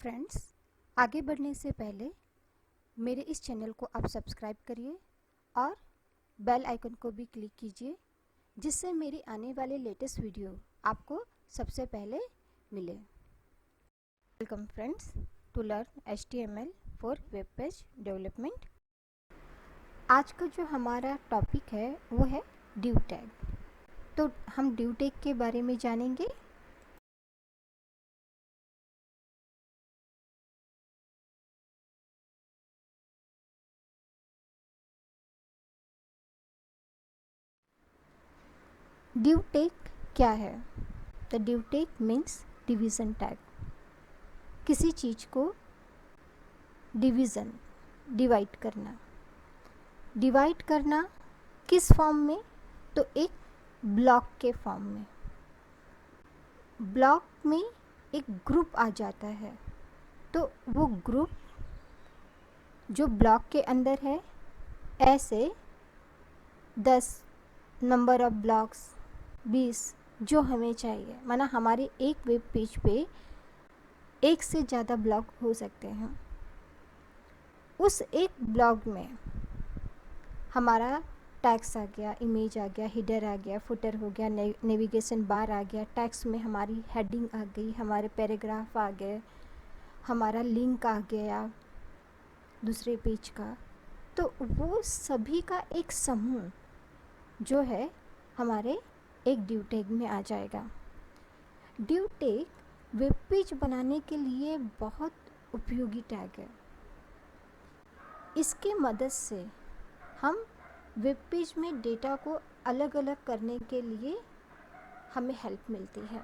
Friends, आगे बढ़ने से पहले मेरे इस चैनल को आप सब्सक्राइब करिए और बेल आइकन को भी क्लिक कीजिए, जिससे मेरी आने वाले लेटेस्ट वीडियो आपको सबसे पहले मिले। Welcome friends to learn HTML for web page development. आज का जो हमारा टॉपिक है वो है div टैग। तो हम div टैग के बारे में जानेंगे। div टैग क्या है? तो div tag means division tag. किसी चीज़ को डिवाइड करना किस फॉर्म में? तो एक ब्लॉक के फॉर्म में। ब्लॉक में एक ग्रुप आ जाता है, तो वो ग्रुप जो ब्लॉक के अंदर है, ऐसे 10 नंबर ऑफ ब्लॉक्स 20 जो हमें चाहिए। माना हमारे एक वेब पेज पे एक से ज़्यादा ब्लॉक हो सकते हैं। उस एक ब्लॉक में हमारा टैक्स आ गया, इमेज आ गया, हेडर आ गया, फुटर हो गया, नेविगेशन बार आ गया, टैक्स में हमारी हेडिंग आ गई, हमारे पैराग्राफ आ गए, हमारा लिंक आ गया दूसरे पेज का। तो वो सभी का एक समूह जो है हमारे एक div टैग में आ जाएगा। div टैग वेब पेज बनाने के लिए बहुत उपयोगी टैग है। इसके मदद से हम वेब पेज में डेटा को अलग अलग करने के लिए हमें हेल्प मिलती है।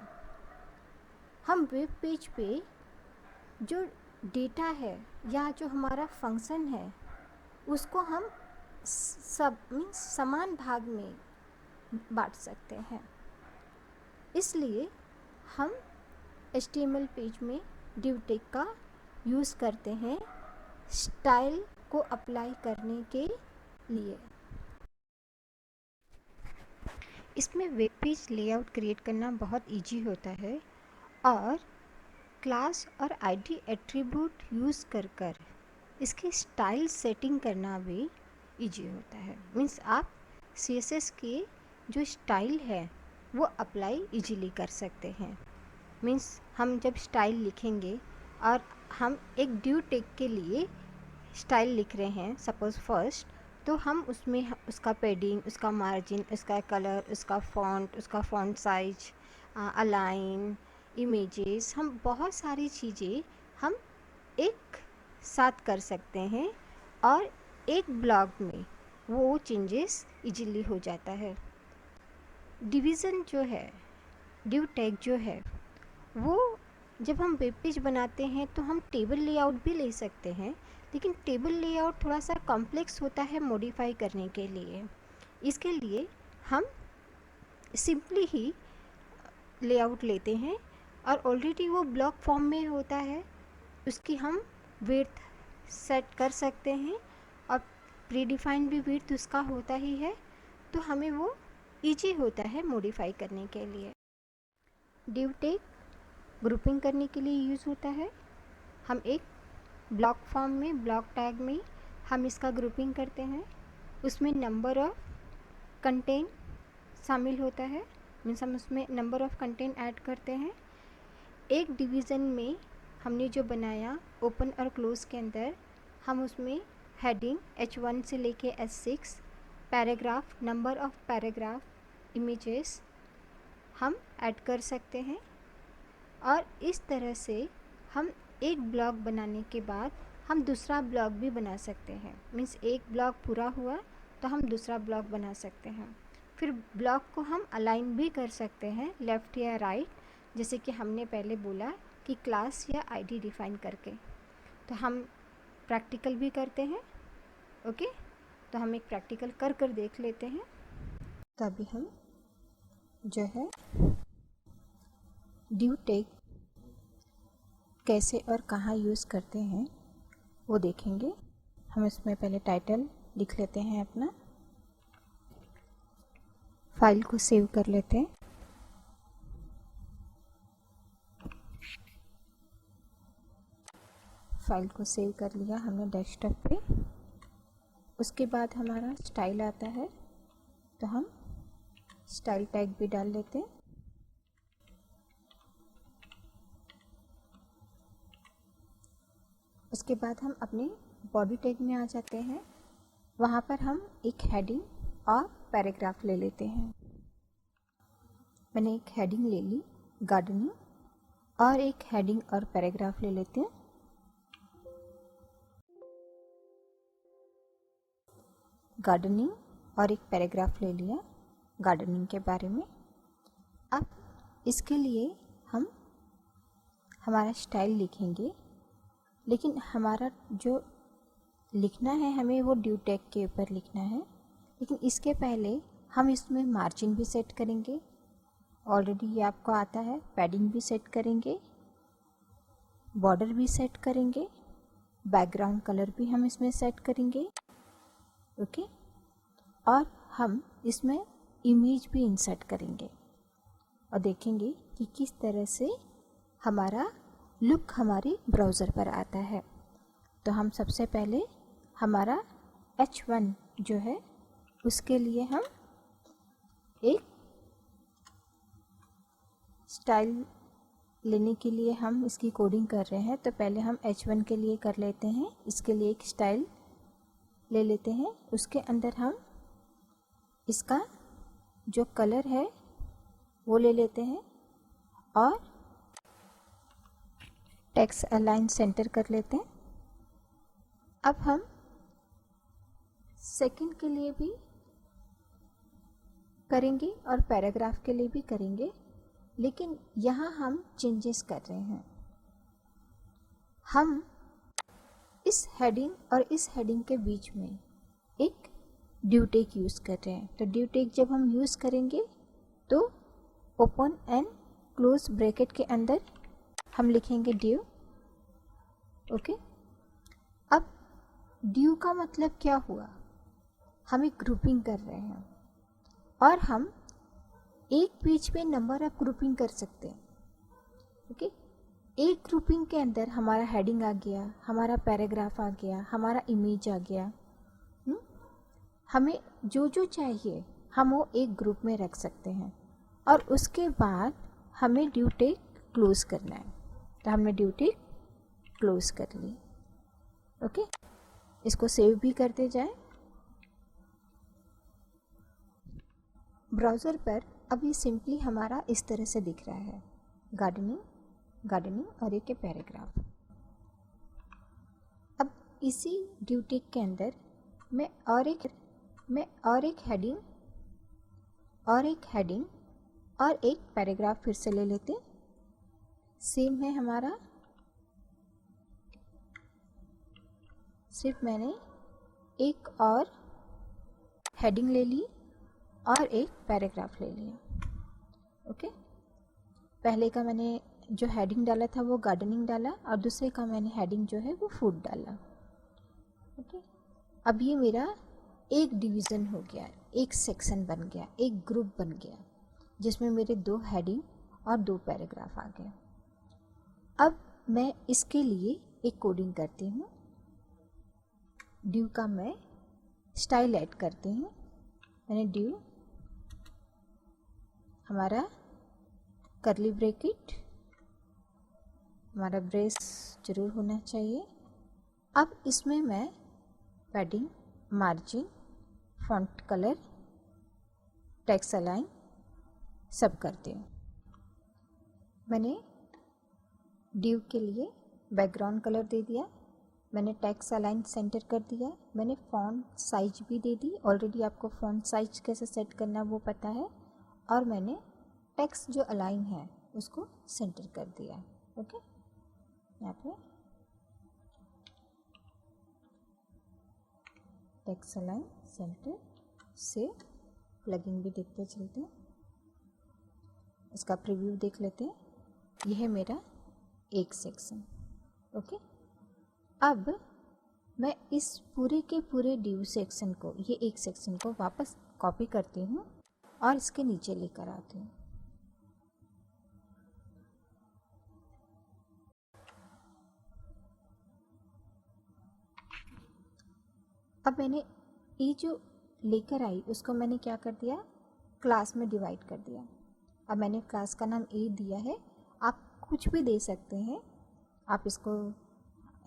हम वेब पेज पे जो डेटा है या जो हमारा फंक्शन है, उसको हम समान भाग में बांट सकते हैं। इसलिए हम HTML पेज में div टैग का यूज़ करते हैं स्टाइल को अप्लाई करने के लिए। इसमें वेब पेज लेआउट क्रिएट करना बहुत इजी होता है और क्लास और आईडी एट्रीब्यूट यूज़ कर इसकी स्टाइल सेटिंग करना भी इजी होता है। मीन्स आप CSS के जो स्टाइल है वो अप्लाई इजीली कर सकते हैं। मीन्स हम जब स्टाइल लिखेंगे और हम एक div टैग के लिए स्टाइल लिख रहे हैं, सपोज़ फर्स्ट, तो हम उसमें उसका पैडिंग, उसका मार्जिन, उसका कलर, उसका फ़ॉन्ट साइज, अलाइन, इमेजेस, हम बहुत सारी चीज़ें हम एक साथ कर सकते हैं और एक ब्लॉग में वो चेंजेस इजीली हो जाता है। डिवीज़न जो है, div टैग जो है, वो जब हम वेब पेज बनाते हैं तो हम टेबल लेआउट भी ले सकते हैं, लेकिन टेबल लेआउट थोड़ा सा कॉम्प्लेक्स होता है मॉडिफाई करने के लिए। इसके लिए हम सिंपली ही लेआउट लेते हैं और ऑलरेडी वो ब्लॉक फॉर्म में होता है, उसकी हम विड्थ सेट कर सकते हैं और प्रीडिफाइंड भी विड्थ उसका होता ही है, तो हमें वो इजी होता है मॉडिफाई करने के लिए। div टैग ग्रुपिंग करने के लिए यूज़ होता है। हम एक ब्लॉक फॉर्म में, ब्लॉक टैग में हम इसका ग्रुपिंग करते हैं। उसमें नंबर ऑफ कंटेंट शामिल होता है, मीन्स हम उसमें नंबर ऑफ कंटेंट ऐड करते हैं। एक डिवीज़न में हमने जो बनाया ओपन और क्लोज के अंदर, हम उसमें हेडिंग H1 से लेके H6, paragraph, number of paragraph, images हम ऐड कर सकते हैं। और इस तरह से हम एक ब्लॉग बनाने के बाद हम दूसरा ब्लॉग भी बना सकते हैं। मीन्स एक ब्लॉग पूरा हुआ तो हम दूसरा ब्लॉग बना सकते हैं। फिर ब्लॉग को हम अलाइन भी कर सकते हैं, लेफ़्ट या राइट, जैसे कि हमने पहले बोला कि क्लास या आईडी डिफ़ाइन करके। तो हम प्रैक्टिकल भी करते हैं। ओके, तो हम एक प्रैक्टिकल कर देख लेते हैं। तो अभी हम जो है div टैग कैसे और कहाँ यूज़ करते हैं वो देखेंगे। हम इसमें पहले टाइटल लिख लेते हैं, अपना फाइल को सेव कर लेते हैं। फाइल को सेव कर लिया हमने डेस्कटॉप पे। उसके बाद हमारा स्टाइल आता है, तो हम स्टाइल टैग भी डाल लेते हैं। उसके बाद हम अपने बॉडी टैग में आ जाते हैं। वहाँ पर हम एक हेडिंग और पैराग्राफ ले लेते हैं। मैंने एक हेडिंग ले ली गार्डनिंग, और एक हेडिंग और पैराग्राफ ले लेते हैं। गार्डनिंग और एक पैराग्राफ ले लिया गार्डनिंग के बारे में। अब इसके लिए हम हमारा स्टाइल लिखेंगे, लेकिन हमारा जो लिखना है हमें वो ड्यू टैग के ऊपर लिखना है। लेकिन इसके पहले हम इसमें मार्जिन भी सेट करेंगे, ऑलरेडी ये आपको आता है। पैडिंग भी सेट करेंगे, बॉर्डर भी सेट करेंगे, बैकग्राउंड कलर भी हम इसमें सेट करेंगे। ओके, और हम इसमें इमेज भी इंसर्ट करेंगे और देखेंगे कि किस तरह से हमारा लुक हमारे ब्राउज़र पर आता है। तो हम सबसे पहले हमारा H1 जो है उसके लिए हम एक स्टाइल लेने के लिए हम इसकी कोडिंग कर रहे हैं। तो पहले हम H1 के लिए कर लेते हैं। इसके लिए एक स्टाइल ले लेते हैं। उसके अंदर हम इसका जो कलर है वो ले लेते हैं और टेक्स्ट अलाइन सेंटर कर लेते हैं। अब हम सेकंड के लिए भी करेंगे और पैराग्राफ के लिए भी करेंगे, लेकिन यहाँ हम चेंजेस कर रहे हैं। हम इस हेडिंग और इस हेडिंग के बीच में एक ड्यू टैग यूज़ कर रहे हैं। तो ड्यू टैग जब हम यूज़ करेंगे तो ओपन एंड क्लोज ब्रैकेट के अंदर हम लिखेंगे ड्यू। ओके, अब ड्यू का मतलब क्या हुआ? हम एक ग्रुपिंग कर रहे हैं और हम एक पेज पे नंबर ऑफ ग्रुपिंग कर सकते हैं। ओके, एक ग्रुपिंग के अंदर हमारा हेडिंग आ गया, हमारा पैराग्राफ आ गया, हमारा इमेज आ गया। हमें जो जो चाहिए हम वो एक ग्रुप में रख सकते हैं और उसके बाद हमें ड्यू टैग क्लोज करना है। तो हमने ड्यू टैग क्लोज कर ली। ओके, इसको सेव भी करते जाएं। ब्राउज़र पर अब ये सिंपली हमारा इस तरह से दिख रहा है, गार्डनिंग और एक पैराग्राफ। अब इसी ड्यू टैग के अंदर मैं और एक हेडिंग और एक पैराग्राफ फिर से ले लेते हैं। सेम है हमारा, सिर्फ मैंने एक और हेडिंग ले ली और एक पैराग्राफ ले लिया। ओके, पहले का मैंने जो हेडिंग डाला था वो गार्डनिंग डाला और दूसरे का मैंने हेडिंग जो है वो फूड डाला। ओके, अब ये मेरा एक डिवीज़न हो गया, एक सेक्शन बन गया, एक ग्रुप बन गया जिसमें मेरे 2 हेडिंग और 2 पैराग्राफ आ गए। अब मैं इसके लिए एक कोडिंग करती हूँ। ड्यू का मैं स्टाइल ऐड करती हूँ। मैंने ड्यू हमारा कर्ली ब्रैकेट, हमारा ब्रेस जरूर होना चाहिए। अब इसमें मैं padding, margin, font colour, text align सब करती हूँ। मैंने ड्यू के लिए बैकग्राउंड कलर दे दिया, मैंने टेक्स्ट अलाइन सेंटर कर दिया, मैंने फॉन्ट साइज भी दे दी। ऑलरेडी आपको फॉन्ट साइज कैसे सेट करना वो पता है। और मैंने टेक्स्ट जो अलाइन है उसको सेंटर कर दिया। ओके, यहाँ पे टेक्स्ट अलाइन सेंटर से प्लगइन भी देखते चलते हैं। इसका प्रीव्यू देख लेते हैं। यह है मेरा एक सेक्शन। ओके, अब मैं इस पूरे के पूरे ड्यू सेक्शन को, ये एक सेक्शन को वापस कॉपी करती हूँ और इसके नीचे लेकर आती हूँ। अब मैंने ये जो लेकर आई उसको मैंने क्या कर दिया, क्लास में डिवाइड कर दिया। अब मैंने क्लास का नाम ए दिया है, आप कुछ भी दे सकते हैं, आप इसको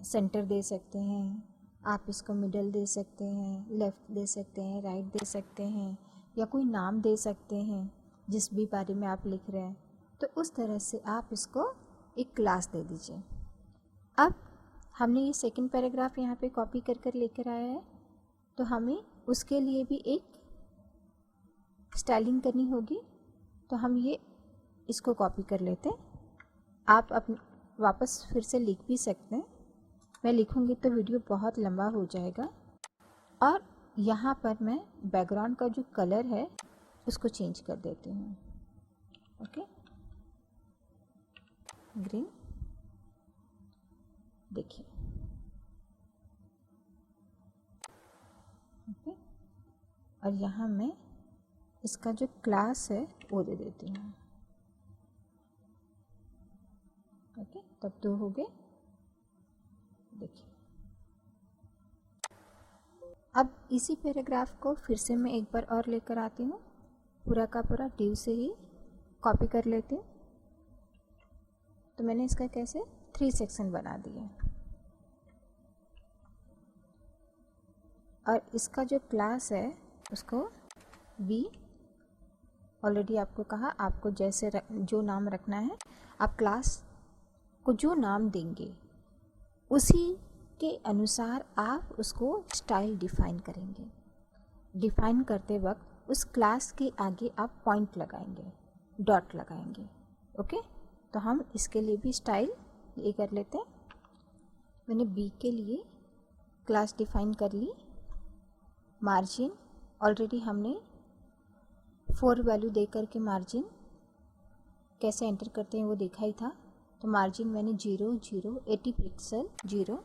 सेंटर दे सकते हैं, आप इसको मिडल दे सकते हैं, लेफ़्ट दे सकते हैं, राइट दे सकते हैं, या कोई नाम दे सकते हैं जिस भी बारे में आप लिख रहे हैं। तो उस तरह से आप इसको एक क्लास दे दीजिए। अब हमने ये सेकंड पैराग्राफ यहाँ पे कॉपी कर कर लेकर आया है, तो हमें उसके लिए भी एक स्टाइलिंग करनी होगी। तो हम ये इसको कॉपी कर लेते हैं। आप अपने वापस फिर से लिख भी सकते हैं, मैं लिखूँगी तो वीडियो बहुत लंबा हो जाएगा। और यहाँ पर मैं बैकग्राउंड का जो कलर है उसको चेंज कर देती हूँ। ओके, ग्रीन, देखिए। ओके, और यहाँ मैं इसका जो क्लास है वो दे देती हूँ। ओके, तब 2 हो गए। देखिए, अब इसी पैराग्राफ को फिर से मैं एक बार और लेकर आती हूँ, पूरा का पूरा डिव से ही कॉपी कर लेती हूँ। तो मैंने इसका कैसे 3 सेक्शन बना दिए, और इसका जो क्लास है उसको बी, ऑलरेडी आपको कहा आपको जैसे जो नाम रखना है, आप क्लास को जो नाम देंगे उसी के अनुसार आप उसको स्टाइल डिफाइन करेंगे। डिफाइन करते वक्त उस क्लास के आगे आप पॉइंट लगाएंगे, डॉट लगाएंगे। ओके, तो हम इसके लिए भी स्टाइल ये कर लेते हैं। मैंने बी के लिए क्लास डिफाइन कर ली। मार्जिन ऑलरेडी हमने 4 वैल्यू दे करके मार्जिन कैसे एंटर करते हैं वो देखा ही था। तो मार्जिन मैंने 0 0 80 पिक्सल 0।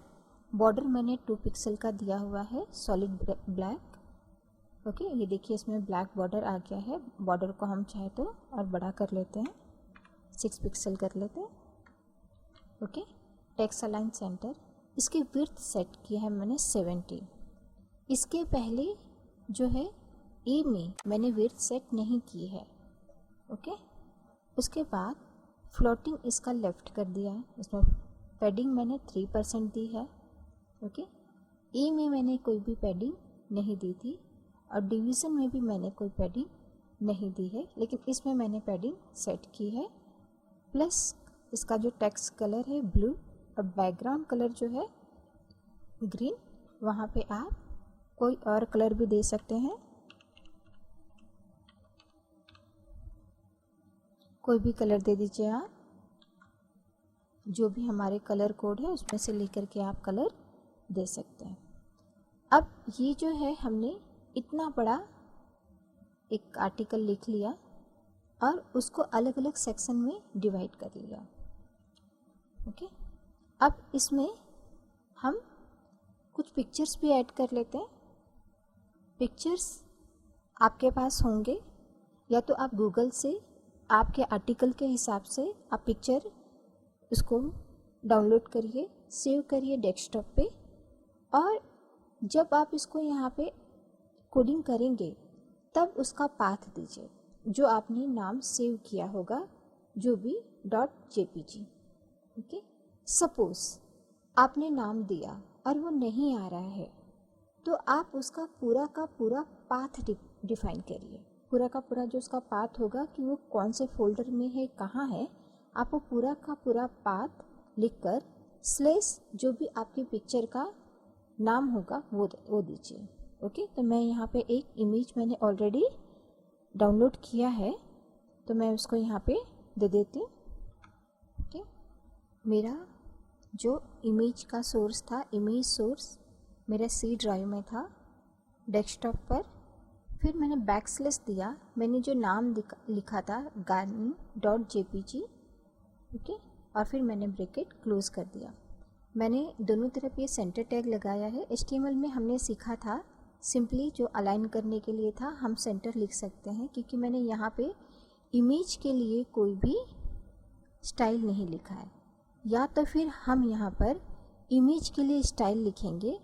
बॉर्डर मैंने 2 पिक्सल का दिया हुआ है, सॉलिड ब्लैक। ओके, ये देखिए इसमें ब्लैक बॉर्डर आ गया है। बॉर्डर को हम चाहे तो और बड़ा कर लेते हैं, 6 पिक्सल कर लेते हैं। ओके, टेक्स्ट अलाइन सेंटर, इसकी विड्थ सेट किया है मैंने 70। इसके पहले जो है ए में मैंने विड्थ सेट नहीं की है। ओके, उसके बाद फ्लोटिंग इसका लेफ्ट कर दिया है, इसमें पैडिंग मैंने 3% दी है। ओके, ए में मैंने कोई भी पैडिंग नहीं दी थी, और डिवीज़न में भी मैंने कोई पैडिंग नहीं दी है, लेकिन इसमें मैंने पैडिंग सेट की है। प्लस इसका जो टेक्स्ट कलर है ब्लू, और बैकग्राउंड कलर जो है ग्रीन। वहाँ पे आप कोई और कलर भी दे सकते हैं, कोई भी कलर दे दीजिए आप, जो भी हमारे कलर कोड है उसमें से लेकर के आप कलर दे सकते हैं। अब ये जो है हमने इतना बड़ा एक आर्टिकल लिख लिया और उसको अलग अलग सेक्शन में डिवाइड कर लिया। ओके, अब इसमें हम कुछ पिक्चर्स भी ऐड कर लेते हैं। पिक्चर्स आपके पास होंगे, या तो आप गूगल से आपके आर्टिकल के हिसाब से आप पिक्चर उसको डाउनलोड करिए, सेव करिए डेस्कटॉप पे, और जब आप इसको यहाँ पे कोडिंग करेंगे तब उसका पाथ दीजिए जो आपने नाम सेव किया होगा, जो भी .jpg। ओके, सपोज आपने नाम दिया और वो नहीं आ रहा है, तो आप उसका पूरा का पूरा पाथ डिफाइन करिए। पूरा का पूरा जो उसका पाथ होगा कि वो कौन से फोल्डर में है, कहाँ है, आप वो पूरा का पूरा पाथ लिखकर स्लेस जो भी आपकी पिक्चर का नाम होगा वो दीजिए। ओके, तो मैं यहाँ पे एक इमेज मैंने ऑलरेडी डाउनलोड किया है, तो मैं उसको यहाँ पे दे देती हूँ। ओके, मेरा जो इमेज का सोर्स था, इमेज सोर्स मेरा सी ड्राइव में था डेस्कटॉप पर। फिर मैंने बैकस्लैश दिया, मैंने जो नाम लिखा था gardening.jpg। ओके, और फिर मैंने ब्रैकेट क्लोज कर दिया। मैंने दोनों तरफ ये सेंटर टैग लगाया है। HTML में हमने सीखा था सिंपली जो अलाइन करने के लिए था हम सेंटर लिख सकते हैं, क्योंकि मैंने यहाँ पे इमेज के लिए कोई भी स्टाइल नहीं लिखा है। या तो फिर हम यहाँ पर इमेज के लिए स्टाइल लिखेंगे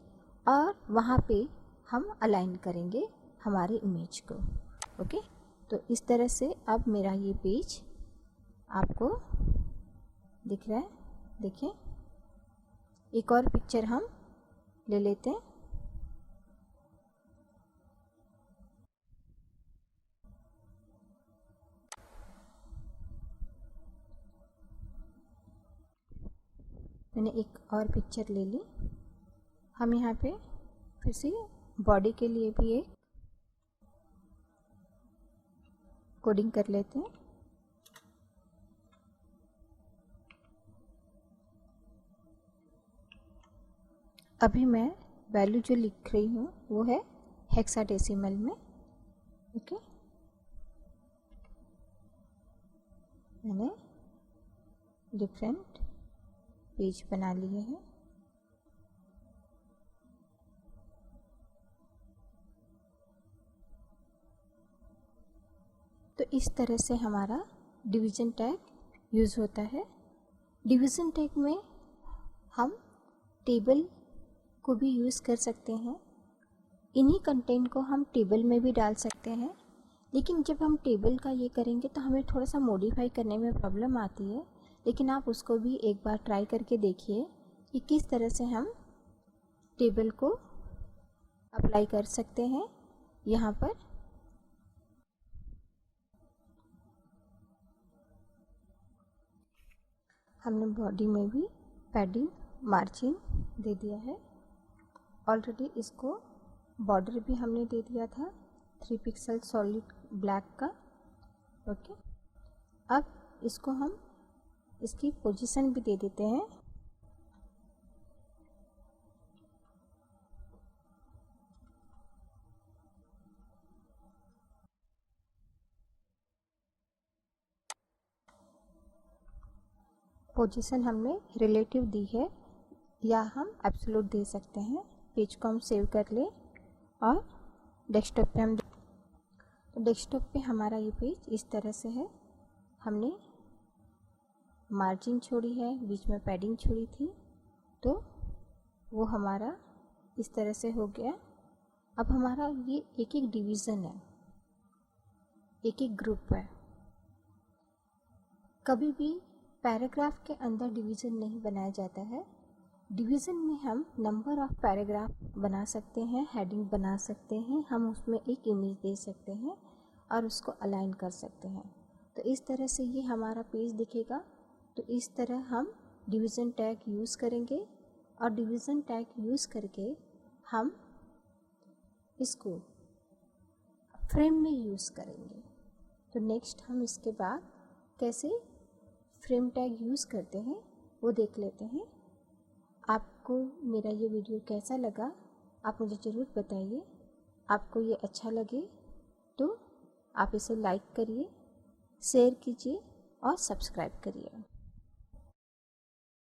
और वहाँ पे हम अलाइन करेंगे हमारे इमेज को। ओके, तो इस तरह से अब मेरा ये पेज आपको दिख रहा है। देखिए, एक और पिक्चर हम ले लेते हैं। मैंने एक और पिक्चर ले ली। हम यहाँ पे फिर से बॉडी के लिए भी एक कोडिंग कर लेते हैं। अभी मैं वैल्यू जो लिख रही हूँ वो है हेक्साडेसिमल में। ओके, मैंने डिफरेंट पेज बना लिए हैं। तो इस तरह से हमारा डिवीज़न टैग यूज़ होता है। डिवीज़न टैग में हम टेबल को भी यूज़ कर सकते हैं। इन्हीं कंटेंट को हम टेबल में भी डाल सकते हैं, लेकिन जब हम टेबल का ये करेंगे तो हमें थोड़ा सा मॉडिफाई करने में प्रॉब्लम आती है। लेकिन आप उसको भी एक बार ट्राई करके देखिए कि किस तरह से हम टेबल को अप्लाई कर सकते हैं। यहाँ पर हमने बॉडी में भी पैडिंग मार्जिन दे दिया है ऑलरेडी। इसको बॉर्डर भी हमने दे दिया था 3 पिक्सल सॉलिड ब्लैक का। ओके, अब इसको हम इसकी पोजीशन भी दे देते हैं। पोजीशन हमने रिलेटिव दी है या हम एब्सोल्यूट दे सकते हैं। पेज को हम सेव कर ले और डेस्कटॉप पे हम तो डेस्कटॉप पे हमारा ये पेज इस तरह से है। हमने मार्जिन छोड़ी है, बीच में पैडिंग छोड़ी थी, तो वो हमारा इस तरह से हो गया। अब हमारा ये एक एक डिवीज़न है, एक एक ग्रुप है। कभी भी पैराग्राफ के अंदर डिवीज़न नहीं बनाया जाता है। डिवीज़न में हम नंबर ऑफ पैराग्राफ बना सकते हैं, हेडिंग बना सकते हैं, हम उसमें एक इमेज दे सकते हैं और उसको अलाइन कर सकते हैं। तो इस तरह से ये हमारा पेज दिखेगा। तो इस तरह हम डिवीज़न टैग यूज़ करेंगे और डिवीज़न टैग यूज़ करके हम इसको फ्रेम में यूज़ करेंगे। तो नेक्स्ट हम इसके बाद कैसे फ्रेम टैग यूज़ करते हैं वो देख लेते हैं। आपको मेरा ये वीडियो कैसा लगा आप मुझे ज़रूर बताइए। आपको ये अच्छा लगे तो आप इसे लाइक करिए, शेयर कीजिए और सब्सक्राइब करिए।